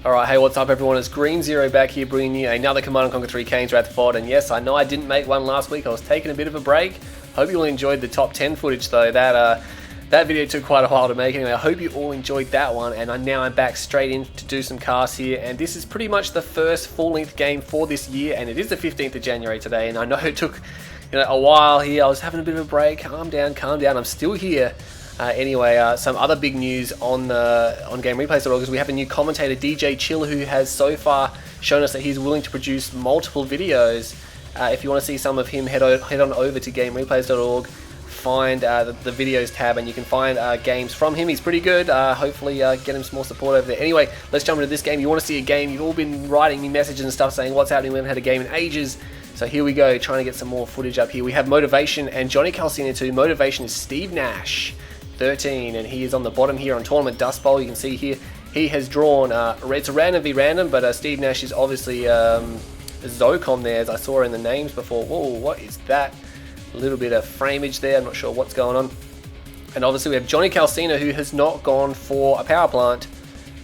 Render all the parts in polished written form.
Alright, hey, what's up everyone? It's Green Zero back here bringing you another Command & Conquer 3 Kane's Wrath Fought. And yes, I know I didn't make one last week. I was taking a bit of a break. Hope you all enjoyed the top 10 footage though. That video took quite a while to make anyway. I hope you all enjoyed that one. And now I'm back straight in to do some casts here. And this is pretty much the first full-length game for this year. And it is the 15th of January today. And I know it took a while here. I was having a bit of a break. Calm down, calm down. I'm still here. Anyway, some other big news on GameReplays.org is we have a new commentator, DJ Chill, who has so far shown us that he's willing to produce multiple videos. If you want to see some of him, head on over to GameReplays.org, find the videos tab, and you can find games from him. He's pretty good. Hopefully get him some more support over there. Anyway, let's jump into this game. You want to see a game, you've all been writing me messages and stuff saying what's happening, we haven't had a game in ages. So here we go, trying to get some more footage up here. We have MotiVatioN and JonyCalcinha2. MotiVatioN is Steve Nash, 13, and he is on the bottom here on Tournament Dust Bowl. You can see here he has drawn it's a random v random, but Steve Nash is obviously ZOCOM there, as I saw in the names before. Whoa, what is that? A little bit of frameage there, I'm not sure what's going on. And obviously we have JonyCalcinha, who has not gone for a power plant.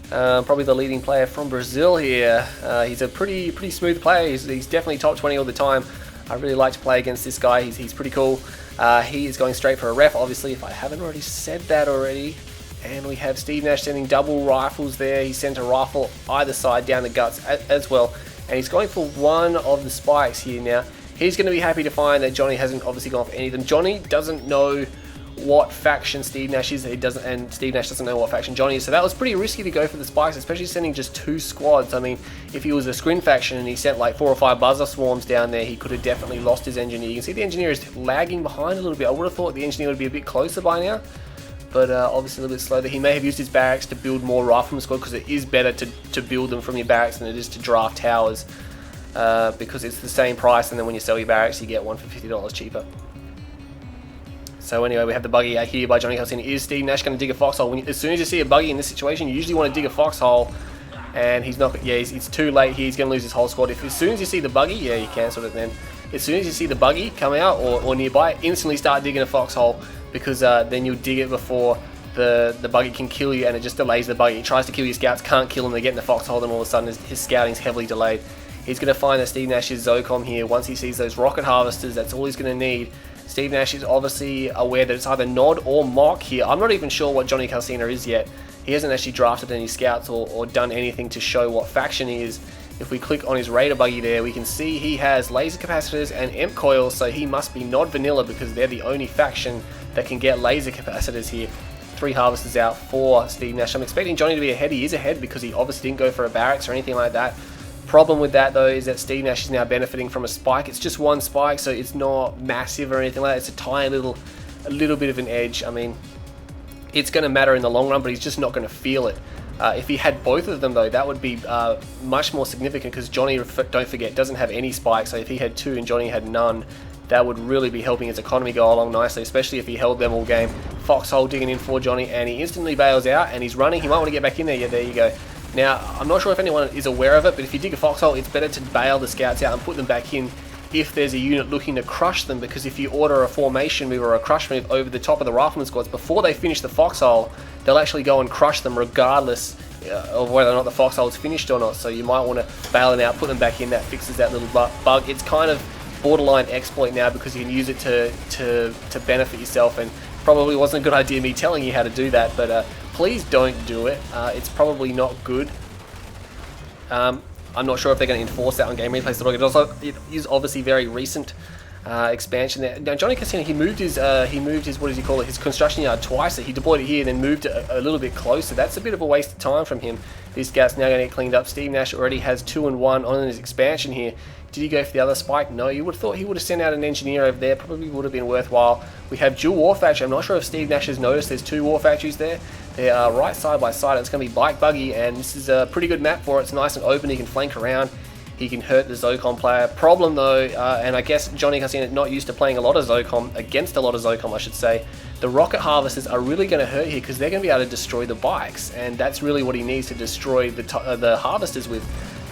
Probably the leading player from Brazil here. He's a pretty smooth player. He's definitely top 20 all the time. I really like to play against this guy. He's pretty cool. He is going straight for a ref, obviously, if I haven't already said that already. And we have Steve Nash sending double rifles there. He sent a rifle either side down the guts as well. And he's going for one of the spikes here now. He's going to be happy to find that Johnny hasn't obviously gone for any of them. Johnny doesn't know what faction Steve Nash is, and Steve Nash doesn't know what faction Johnny is, so that was pretty risky to go for the spikes, especially sending just 2 squads. I mean, if he was a Scrin faction and he sent like 4 or 5 buzzer swarms down there, he could have definitely lost his engineer. You can see the engineer is lagging behind a little bit. I would have thought the engineer would be a bit closer by now, but obviously a little bit slow there. He may have used his barracks to build more rifleman squad, because it is better to build them from your barracks than it is to draft towers, because it's the same price, and then when you sell your barracks you get one for $50 cheaper. So anyway, we have the buggy out here by JonyCalcinha. Is Steve Nash going to dig a foxhole? As soon as you see a buggy in this situation, you usually want to dig a foxhole, and he's not. Yeah, it's too late here. He's going to lose his whole squad. As soon as you see the buggy, yeah, you cancelled it then. As soon as you see the buggy come out or nearby, instantly start digging a foxhole, because then you'll dig it before the buggy can kill you, and it just delays the buggy. He tries to kill your scouts, can't kill them. They get in the foxhole, then all of a sudden his scouting's heavily delayed. He's going to find that Steve Nash is ZOCOM here. Once he sees those rocket harvesters, that's all he's going to need. Steve Nash is obviously aware that it's either Nod or Mock here. I'm not even sure what JonyCalcinha is yet. He hasn't actually drafted any scouts or done anything to show what faction he is. If we click on his Raider buggy there, we can see he has laser capacitors and EMP coils, so he must be Nod Vanilla, because they're the only faction that can get laser capacitors here. 3 harvesters out for Steve Nash. I'm expecting Johnny to be ahead. He is ahead because he obviously didn't go for a barracks or anything like that. Problem with that though is that Steve Nash is now benefiting from a spike. It's just 1 spike, so it's not massive or anything like that. It's a tiny little bit of an edge. I mean, it's going to matter in the long run, but he's just not going to feel it. If he had both of them though, that would be much more significant, because Johnny, don't forget, doesn't have any spikes. So if he had 2 and Johnny had none, that would really be helping his economy go along nicely, especially if he held them all game. Foxhole digging in for Johnny, and he instantly bails out, and he's running. He might want to get back in there. Yeah, there you go. Now, I'm not sure if anyone is aware of it, but if you dig a foxhole, it's better to bail the scouts out and put them back in if there's a unit looking to crush them, because if you order a formation move or a crush move over the top of the rifleman squads, before they finish the foxhole, they'll actually go and crush them regardless of whether or not the foxhole is finished or not. So you might want to bail them out, put them back in. That fixes that little bug. It's kind of borderline exploit now, because you can use it to benefit yourself, and probably wasn't a good idea me telling you how to do that, but please don't do it. It's probably not good. I'm not sure if they're going to enforce that on GameReplays.org. It is obviously very recent expansion there. Now JonyCalcinha, he moved his what does he call it, his construction yard twice. He deployed it here and then moved it a little bit closer. That's a bit of a waste of time from him. This gat's now going to get cleaned up. Steve Nash already has 2 and 1 on his expansion here. Did he go for the other spike? No, you would have thought he would have sent out an engineer over there. Probably would have been worthwhile. We have dual war factory. I'm not sure if Steve Nash has noticed there's 2 war factories there. They are right side by side. It's going to be bike buggy, and this is a pretty good map for it. It's nice and open. He can flank around. He can hurt the ZOCOM player. Problem though, and I guess JonyCalcinha not used to playing a lot of ZOCOM, against a lot of ZOCOM I should say, the rocket harvesters are really going to hurt here, because they're going to be able to destroy the bikes, and that's really what he needs to destroy the harvesters with.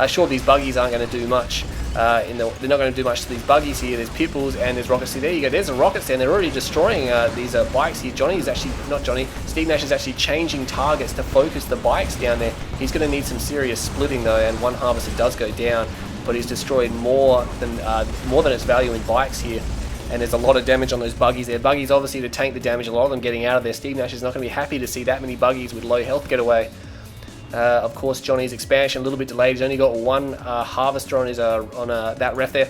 Sure, these buggies aren't going to do much. They're not going to do much to these buggies here. There's pit bulls and there's rockets. See, there you go. There's a rockets there, and they're already destroying these bikes here. Steve Nash is actually changing targets to focus the bikes down there. He's going to need some serious splitting though, and one harvester does go down, but he's destroyed more than its value in bikes here. And there's a lot of damage on those buggies there. Buggies obviously to tank the damage, a lot of them getting out of there. Steve Nash is not going to be happy to see that many buggies with low health get away. Of course, Johnny's expansion a little bit delayed. He's only got one harvester on his that ref there.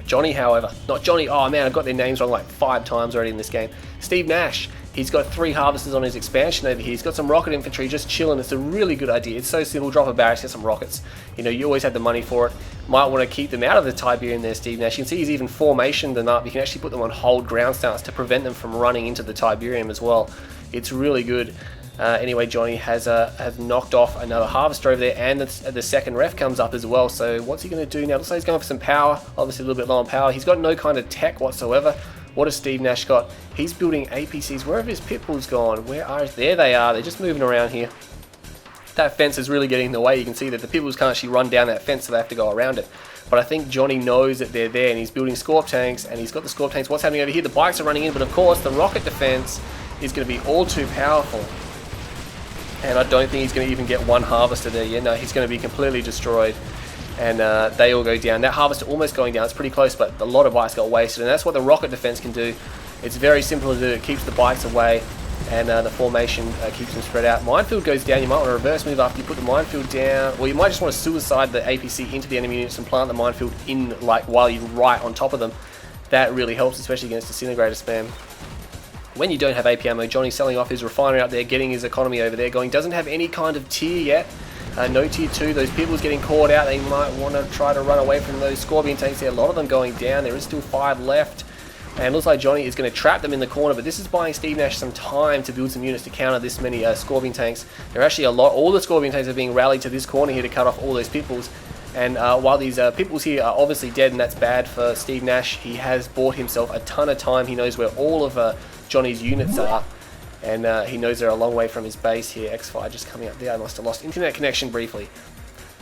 Johnny, however, not Johnny. Oh man, I've got their names wrong like 5 times already in this game. Steve Nash. He's got 3 harvesters on his expansion over here. He's got some rocket infantry just chilling. It's a really good idea. It's so simple. Drop a barracks, get some rockets. You know, you always have the money for it. Might want to keep them out of the Tiberian there, Steve Nash. You can see he's even formationed them up. You can actually put them on hold ground stance to prevent them from running into the Tiberium as well. It's really good. Anyway, Johnny has knocked off another harvester over there, and the second ref comes up as well. So what's he going to do now? Looks like he's going for some power. Obviously a little bit low on power. He's got no kind of tech whatsoever. What has Steve Nash got? He's building APCs. Where have his pit bulls gone? There they are. They're just moving around here. That fence is really getting in the way. You can see that the pit bulls can't actually run down that fence, so they have to go around it. But I think Johnny knows that they're there, and he's building Scorp tanks, and he's got the Scorp tanks. What's happening over here? The bikes are running in, but of course the rocket defense is going to be all too powerful. And I don't think he's going to even get one harvester there. Yeah, no, he's going to be completely destroyed. And they all go down. That harvester almost going down. It's pretty close, but a lot of bikes got wasted. And that's what the rocket defense can do. It's very simple to do. It keeps the bikes away, and the formation keeps them spread out. Minefield goes down. You might want to reverse move after you put the minefield down. Or you might just want to suicide the APC into the enemy units and plant the minefield in, like, while you're right on top of them. That really helps, especially against disintegrator spam. When you don't have AP ammo, Johnny's selling off his refinery up there, getting his economy over there going. Doesn't have any kind of tier yet. No tier 2. Those people's getting caught out. They might want to try to run away from those Scorpion tanks there. A lot of them going down. There is still 5 left. And it looks like Johnny is going to trap them in the corner. But this is buying Steve Nash some time to build some units to counter this many Scorpion tanks. There are actually a lot. All the Scorpion tanks are being rallied to this corner here to cut off all those peoples. And while these peoples here are obviously dead, and that's bad for Steve Nash, he has bought himself a ton of time. He knows where all of Johnny's units are. And he knows they're a long way from his base here. X5 just coming up there. I must have lost internet connection briefly.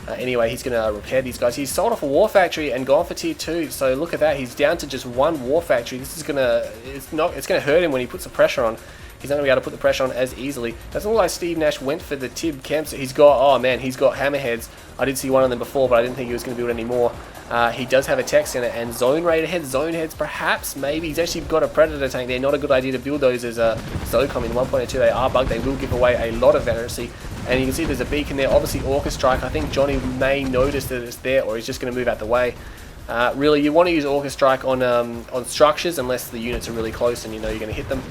Anyway, he's going to repair these guys. He's sold off a war factory and gone for tier 2. So look at that. He's down to just 1 war factory. This is it's going to hurt him when he puts the pressure on. He's not going to be able to put the pressure on as easily. Doesn't look like Steve Nash went for the Tib camps. He's got, oh man, he's got hammerheads. I did see one of them before, but I didn't think he was going to build any more. He does have a tech center and zone raider heads, zone heads perhaps, maybe. He's actually got a predator tank there. Not a good idea to build those as a ZOCOM in 1.2. They are bugged. They will give away a lot of veterancy. And you can see there's a beacon there. Obviously Orca Strike. I think Johnny may notice that it's there, or he's just going to move out the way. Really, you want to use Orca Strike on structures unless the units are really close and you know you're going to hit them.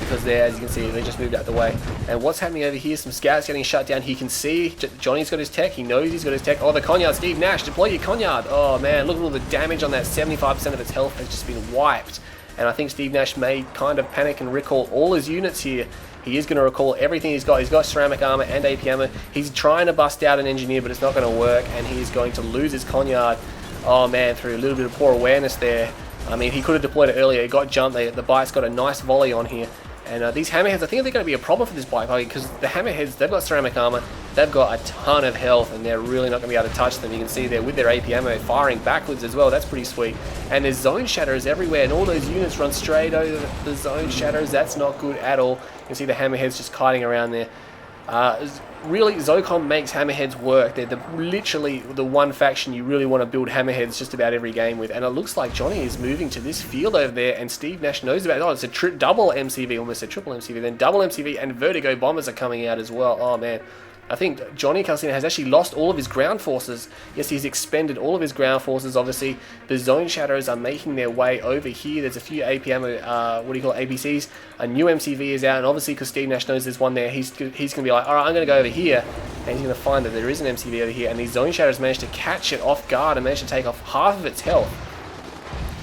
Because there, as you can see, they just moved out the way. And what's happening over here? Some scouts getting shut down. He can see Johnny's got his tech. He knows he's got his tech. Oh, the Conyard. Steve Nash, deploy your Conyard. Oh, man, look at all the damage on that. 75% of its health has just been wiped. And I think Steve Nash may kind of panic and recall all his units here. He is going to recall everything he's got. He's got ceramic armor and AP ammo. He's trying to bust out an engineer, but it's not going to work. And he's going to lose his Conyard. Oh, man, through a little bit of poor awareness there. I mean, he could have deployed it earlier. He got jumped. The bike's got a nice volley on here. And these hammerheads, I think they're going to be a problem for this bike because the hammerheads, they've got ceramic armor, they've got a ton of health, and they're really not going to be able to touch them. You can see there with their AP ammo firing backwards as well. That's pretty sweet. And there's zone shatters everywhere, and all those units run straight over the zone shatters. That's not good at all. You can see the hammerheads just kiting around there. Really, ZOCOM makes hammerheads work. They're literally the one faction you really want to build hammerheads just about every game with. And it looks like Johnny is moving to this field over there, and Steve Nash knows about it. Oh, it's a double MCV, almost a triple MCV. Then double MCV and Vertigo bombers are coming out as well. Oh man. I think JonyCalcinha has actually lost all of his ground forces. Yes, he's expended all of his ground forces, obviously. The zone shadows are making their way over here. There's a few AP ammo, APCs. A new MCV is out, and obviously because Steve Nash knows there's one there, he's going to be like, alright, I'm going to go over here. And he's going to find that there is an MCV over here, and these zone shadows managed to catch it off guard and managed to take off half of its health.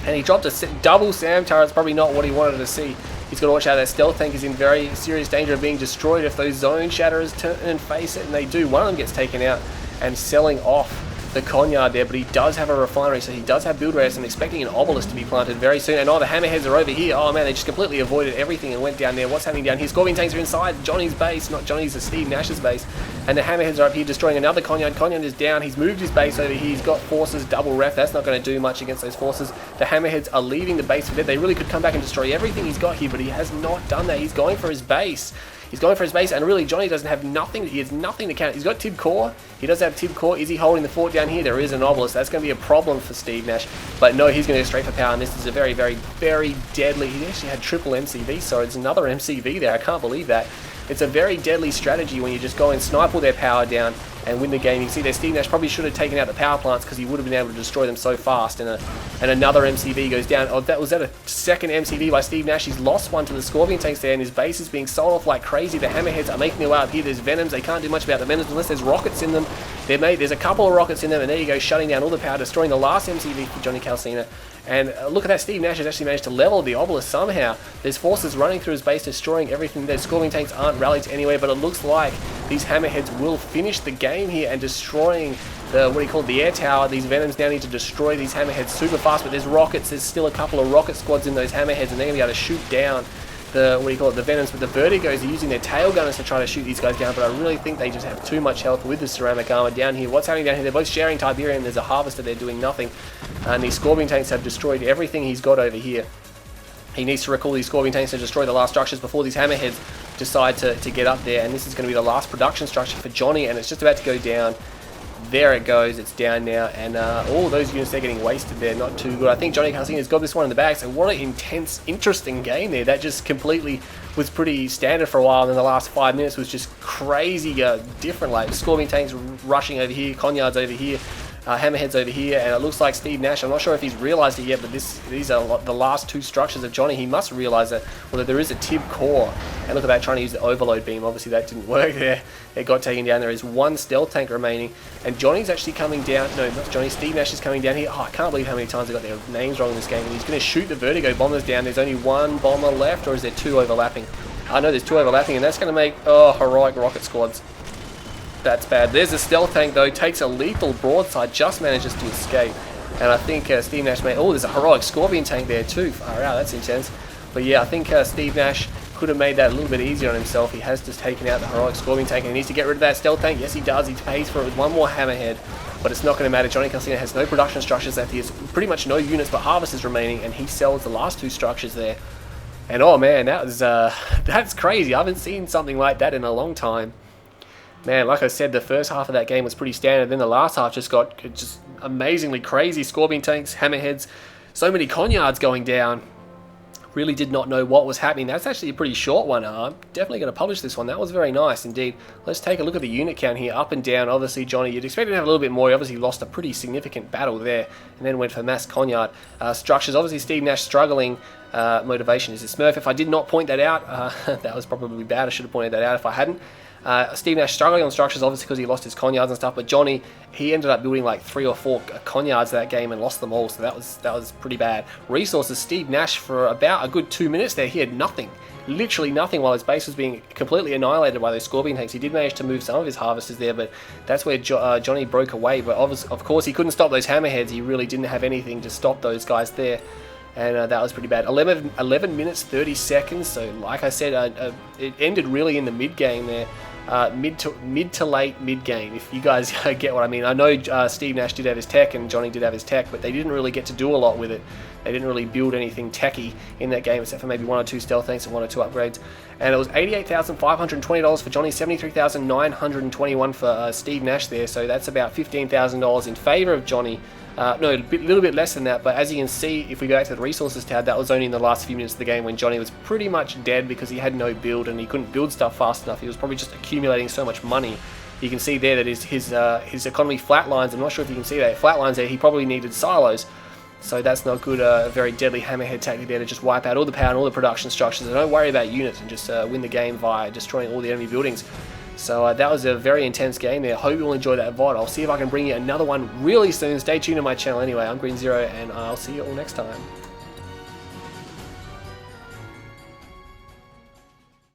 And he dropped a double SAM turret. It's probably not what he wanted to see. He's got to watch out. That stealth tank is in very serious danger of being destroyed if those zone shatterers turn and face it, and they do. One of them gets taken out and selling off the Conyard there, but he does have a refinery, so he does have build rares. I'm expecting an obelisk to be planted very soon. And the hammerheads are over here. Oh man, they just completely avoided everything and went down there. What's happening down here? Scorpion tanks are inside Johnny's base, not Johnny's, Steve Nash's base. And the hammerheads are up here destroying another Conyard. Conyard is down. He's moved his base over here. He's got forces double ref. That's not going to do much against those forces. The hammerheads are leaving the base for dead. They really could come back and destroy everything he's got here, but he has not done that. He's going for his base. He's going for his base, and really Johnny doesn't have nothing. He has nothing to count. He's got Tib Core. He does have Tib Core. Is he holding the fort down here? There is an obelisk. That's going to be a problem for Steve Nash. But no, he's going to go straight for power, and this is a very, very, very deadly. He actually had triple MCV, so it's another MCV there. I can't believe that. It's a very deadly strategy when you just go and snipe all their power down and win the game. You can see there, Steve Nash probably should have taken out the power plants because he would have been able to destroy them so fast. And another MCV goes down. Oh, was that a second MCV by Steve Nash? He's lost one to the Scorpion tanks there, and his base is being sold off like crazy. The hammerheads are making their way up here. There's Venoms. They can't do much about the Venoms unless there's rockets in them. There's a couple of rockets in them, and there you go, shutting down all the power, destroying the last MCV for Johnny Calcina. And look at that, Steve Nash has actually managed to level the obelisk somehow. There's forces running through his base, destroying everything. Their Scorpion tanks aren't rallied to anywhere, but it looks like these hammerheads will finish the game here and destroying the air tower. These Venoms now need to destroy these hammerheads super fast, but there's rockets. There's still a couple of rocket squads in those hammerheads, and they're going to be able to shoot down the Venoms. But the Vertigos are using their tail gunners to try to shoot these guys down, but I really think they just have too much health with the ceramic armor down here. What's happening down here? They're both sharing Tiberium. There's a harvester there doing nothing, and these Scorpion tanks have destroyed everything he's got over here. He needs to recall these Scorpion tanks to destroy the last structures before these hammerheads decide to get up there, and this is going to be the last production structure for Johnny, and it's just about to go down. There it goes, it's down now, and all those units, they're getting wasted there, not too good. I think Johnny Calcina's got this one in the bag, so what an intense, interesting game there. That just completely was pretty standard for a while, and then the last 5 minutes was just crazy different, like Scorpion tanks rushing over here, Conyards over here, hammerheads over here, and it looks like Steve Nash, I'm not sure if he's realised it yet, but these are the last two structures of Johnny. He must realise that, well, there is a Tib Core, and look at that, trying to use the overload beam. Obviously that didn't work there. It got taken down. There is one stealth tank remaining, and Johnny's actually coming down. No, not Johnny, Steve Nash is coming down here. Oh, I can't believe how many times I got their names wrong in this game, and he's going to shoot the Vertigo bombers down. There's only one bomber left, or is there two overlapping? I know there's two overlapping, and that's going to make, heroic rocket squads. That's bad. There's a stealth tank though, takes a lethal broadside, just manages to escape. And I think Steve Nash may... Oh, there's a heroic Scorpion tank there too. Far out, that's intense. But yeah, I think Steve Nash could have made that a little bit easier on himself. He has just taken out the heroic Scorpion tank, and he needs to get rid of that stealth tank. Yes, he does. He pays for it with one more hammerhead, but it's not going to matter. Johnny Calcina has no production structures left. He has pretty much no units but harvesters remaining, and he sells the last two structures there. And oh man, that was that's crazy. I haven't seen something like that in a long time. Man, like I said, the first half of that game was pretty standard. Then the last half just got amazingly crazy. Scorpion tanks, hammerheads, so many Conyards going down. Really did not know what was happening. That's actually a pretty short one. I'm definitely going to publish this one. That was very nice indeed. Let's take a look at the unit count here. Up and down, obviously, Johnny, you'd expect to have a little bit more. He obviously lost a pretty significant battle there, and then went for mass Conyard. Structures, obviously, Steve Nash struggling. Motivation is a Smurf. If I did not point that out, that was probably bad. I should have pointed that out if I hadn't. Steve Nash struggling on structures, obviously because he lost his Conyards and stuff, but Johnny, he ended up building like 3 or 4 Conyards that game and lost them all, so that was pretty bad. Resources, Steve Nash for about a good 2 minutes there, he had nothing, literally nothing, while his base was being completely annihilated by those Scorpion tanks. He did manage to move some of his harvesters there, but that's where Johnny broke away. But of course he couldn't stop those hammerheads. He really didn't have anything to stop those guys there. And that was pretty bad. 11 minutes 30 seconds. So like I said, it ended really in the mid game there. Mid to late mid game, if you guys get what I mean. I know Steve Nash did have his tech and Johnny did have his tech, but they didn't really get to do a lot with it. They didn't really build anything techy in that game except for maybe 1 or 2 stealth tanks and 1 or 2 upgrades. And it was $88,520 for Johnny, $73,921 for Steve Nash there. So that's about $15,000 in favor of Johnny. No, a little bit less than that, but as you can see, if we go back to the resources tab, that was only in the last few minutes of the game when Johnny was pretty much dead because he had no build and he couldn't build stuff fast enough. He was probably just accumulating so much money. You can see there that his economy flatlines. I'm not sure if you can see that. It flatlines there. He probably needed silos. So that's not good. A very deadly hammerhead tactic there to just wipe out all the power and all the production structures. And don't worry about units and just win the game via destroying all the enemy buildings. So that was a very intense game there. Hope you will enjoy that VOD. I'll see if I can bring you another one really soon. Stay tuned to my channel anyway. I'm Green Zero, and I'll see you all next time.